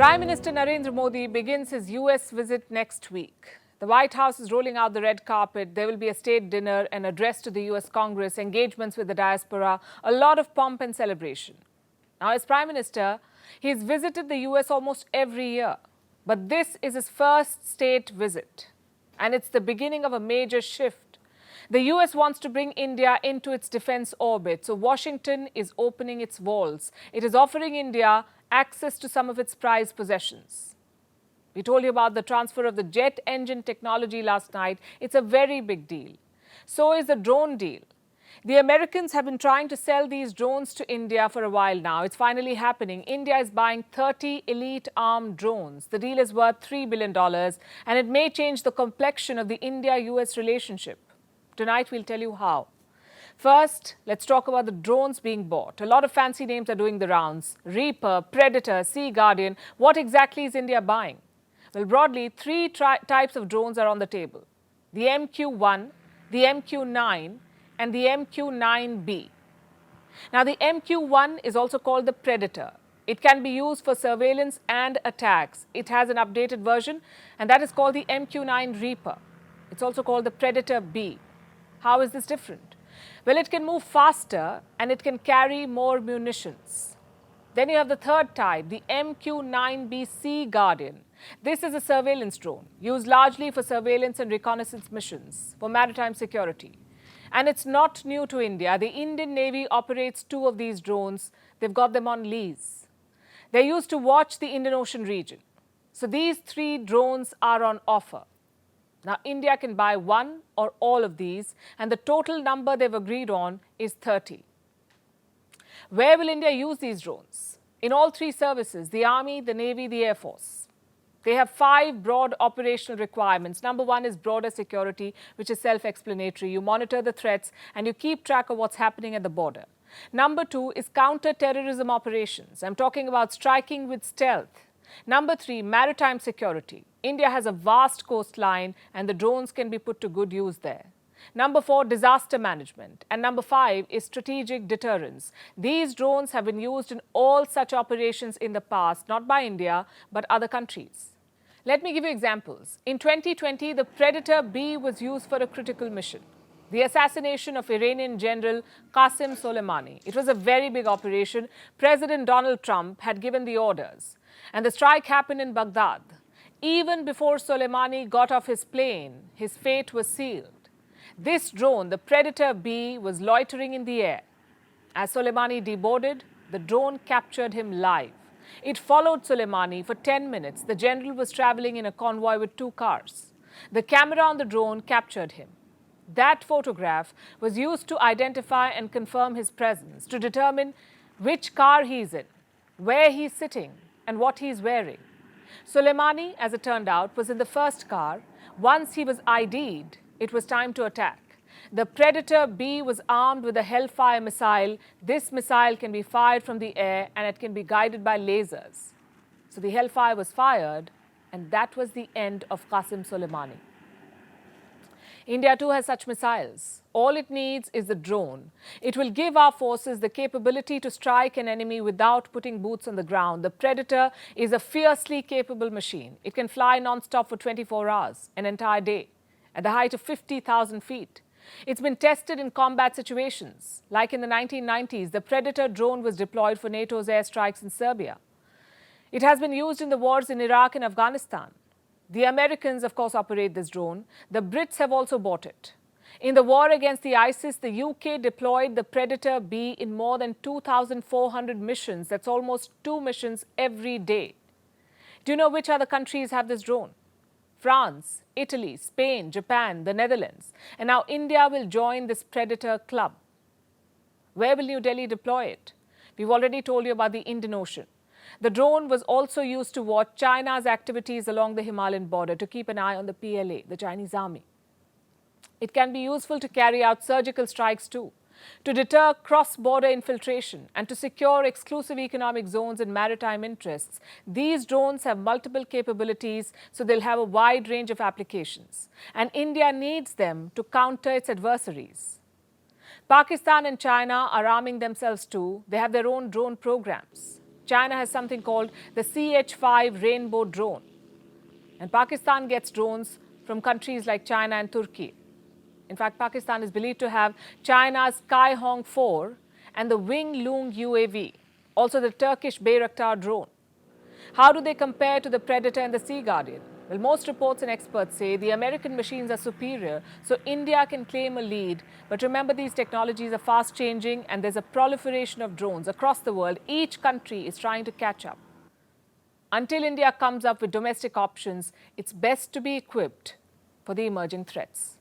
Prime Minister Narendra Modi begins his US visit next week. The White House is rolling out the red carpet. There will be a state dinner, an address to the US Congress, engagements with the diaspora, a lot of pomp and celebration. Now, as Prime Minister, he's visited the US almost every year. But this is his first state visit. And it's the beginning of a major shift. The US wants to bring India into its defense orbit. So Washington is opening its walls. It is offering India access to some of its prized possessions. We told you about the transfer of the jet engine technology last night. It's a very big deal. So is the drone deal. The Americans have been trying to sell these drones to India for a while now. It's finally happening. India is buying 30 elite armed drones. The deal is worth $3 billion, and it may change the complexion of the India-US relationship. Tonight, we'll tell you how. First, let's talk about the drones being bought. A lot of fancy names are doing the rounds. Reaper, Predator, Sea Guardian. What exactly is India buying? Well, broadly, three types of drones are on the table. The MQ-1, the MQ-9, and the MQ-9B. Now, the MQ-1 is also called the Predator. It can be used for surveillance and attacks. It has an updated version, and that is called the MQ-9 Reaper. It's also called the Predator B. How is this different? Well, it can move faster and it can carry more munitions. Then you have the third type, the MQ-9B Sea Guardian. This is a surveillance drone used largely for surveillance and reconnaissance missions for maritime security. And it's not new to India. The Indian Navy operates two of these drones. They've got them on lease. They're used to watch the Indian Ocean region. So these three drones are on offer. Now, India can buy one or all of these, and the total number they've agreed on is 30. Where will India use these drones? In all three services, the Army, the Navy, the Air Force. They have 5 broad operational requirements. Number 1 is broader security, which is self-explanatory. You monitor the threats and you keep track of what's happening at the border. Number 2 is counter-terrorism operations. I'm talking about striking with stealth. Number 3, maritime security. India has a vast coastline and the drones can be put to good use there. Number 4, disaster management. And number 5 is strategic deterrence. These drones have been used in all such operations in the past, not by India, but other countries. Let me give you examples. In 2020, the Predator B was used for a critical mission. The assassination of Iranian General Qasem Soleimani. It was a very big operation. President Donald Trump had given the orders. And the strike happened in Baghdad. Even before Soleimani got off his plane, his fate was sealed. This drone, the Predator B, was loitering in the air. As Soleimani deboarded, the drone captured him live. It followed Soleimani for 10 minutes. The general was traveling in a convoy with 2 cars. The camera on the drone captured him. That photograph was used to identify and confirm his presence, to determine which car he's in, where he's sitting, and what he's wearing. Soleimani, as it turned out, was in the first car. Once he was ID'd, it was time to attack. The Predator B was armed with a Hellfire missile. This missile can be fired from the air and it can be guided by lasers. So the Hellfire was fired, and that was the end of Qasem Soleimani. India too has such missiles. All it needs is the drone. It will give our forces the capability to strike an enemy without putting boots on the ground. The Predator is a fiercely capable machine. It can fly non-stop for 24 hours, an entire day, at the height of 50,000 feet. It's been tested in combat situations. Like in the 1990s, the Predator drone was deployed for NATO's airstrikes in Serbia. It has been used in the wars in Iraq and Afghanistan. The Americans, of course, operate this drone. The Brits have also bought it. In the war against the ISIS, the UK deployed the Predator B in more than 2,400 missions. That's almost 2 missions every day. Do you know which other countries have this drone? France, Italy, Spain, Japan, the Netherlands. And now India will join this Predator club. Where will New Delhi deploy it? We've already told you about the Indian Ocean. The drone was also used to watch China's activities along the Himalayan border, to keep an eye on the PLA, the Chinese army. It can be useful to carry out surgical strikes too, to deter cross-border infiltration and to secure exclusive economic zones and maritime interests. These drones have multiple capabilities, so they'll have a wide range of applications. And India needs them to counter its adversaries. Pakistan and China are arming themselves too. They have their own drone programs. China has something called the CH-5 Rainbow drone. And Pakistan gets drones from countries like China and Turkey. In fact, Pakistan is believed to have China's Skyhawk 4 and the Wing Loong UAV, also the Turkish Bayraktar drone. How do they compare to the Predator and the Sea Guardian? Well, most reports and experts say the American machines are superior, so India can claim a lead. But remember, these technologies are fast changing and there's a proliferation of drones across the world. Each country is trying to catch up. Until India comes up with domestic options, it's best to be equipped for the emerging threats.